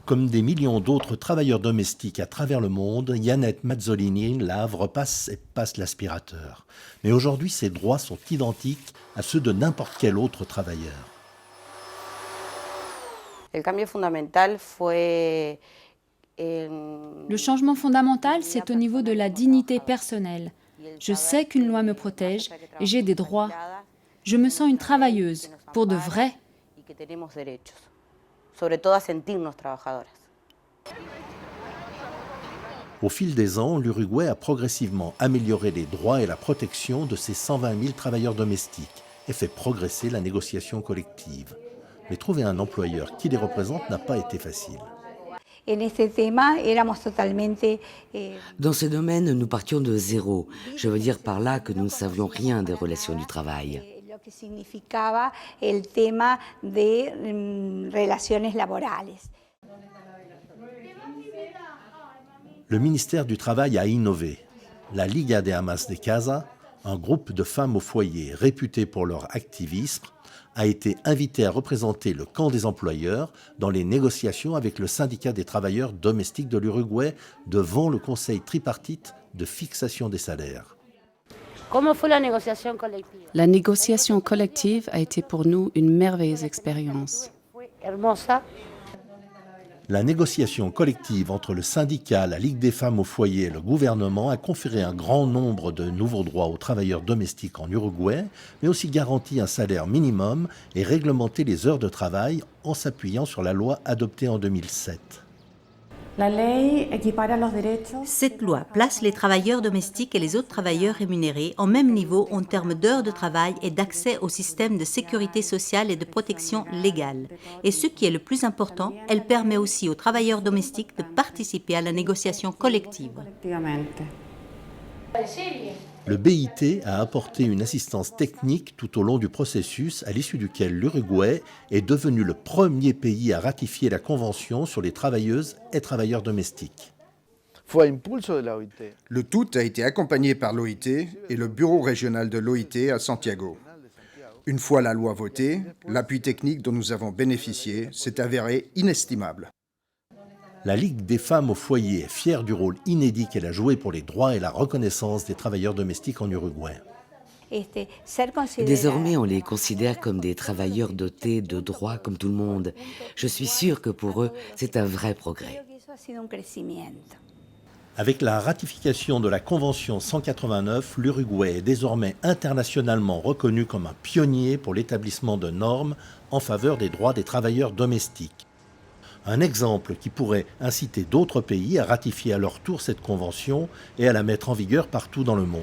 Comme des millions d'autres travailleurs domestiques à travers le monde, Yannette Mazzolini lave, repasse et passe l'aspirateur. Mais aujourd'hui, ses droits sont identiques à ceux de n'importe quel autre travailleur. Le changement fondamental, c'est au niveau de la dignité personnelle. Je sais qu'une loi me protège et j'ai des droits. Je me sens une travailleuse, pour de vrai. Au fil des ans, l'Uruguay a progressivement amélioré les droits et la protection de ses 120 000 travailleurs domestiques et fait progresser la négociation collective. Mais trouver un employeur qui les représente n'a pas été facile. Dans ce domaine, nous partions de zéro. Je veux dire par là que nous ne savions rien des relations du travail. Le ministère du Travail a innové. La Liga de Amas de Casa, un groupe de femmes au foyer réputé pour leur activisme, a été invité à représenter le camp des employeurs dans les négociations avec le syndicat des travailleurs domestiques de l'Uruguay devant le conseil tripartite de fixation des salaires. La négociation collective a été pour nous une merveilleuse expérience. La négociation collective entre le syndicat, la Ligue des femmes au foyer et le gouvernement a conféré un grand nombre de nouveaux droits aux travailleurs domestiques en Uruguay, mais aussi garanti un salaire minimum et réglementé les heures de travail en s'appuyant sur la loi adoptée en 2007. Cette loi place les travailleurs domestiques et les autres travailleurs rémunérés au même niveau en termes d'heures de travail et d'accès au système de sécurité sociale et de protection légale. Et ce qui est le plus important, elle permet aussi aux travailleurs domestiques de participer à la négociation collective. Le BIT a apporté une assistance technique tout au long du processus, à l'issue duquel l'Uruguay est devenu le premier pays à ratifier la Convention sur les travailleuses et travailleurs domestiques. Le tout a été accompagné par l'OIT et le bureau régional de l'OIT à Santiago. Une fois la loi votée, l'appui technique dont nous avons bénéficié s'est avéré inestimable. La Ligue des femmes au foyer est fière du rôle inédit qu'elle a joué pour les droits et la reconnaissance des travailleurs domestiques en Uruguay. Désormais, on les considère comme des travailleurs dotés de droits comme tout le monde. Je suis sûre que pour eux, c'est un vrai progrès. Avec la ratification de la Convention 189, l'Uruguay est désormais internationalement reconnu comme un pionnier pour l'établissement de normes en faveur des droits des travailleurs domestiques. Un exemple qui pourrait inciter d'autres pays à ratifier à leur tour cette convention et à la mettre en vigueur partout dans le monde.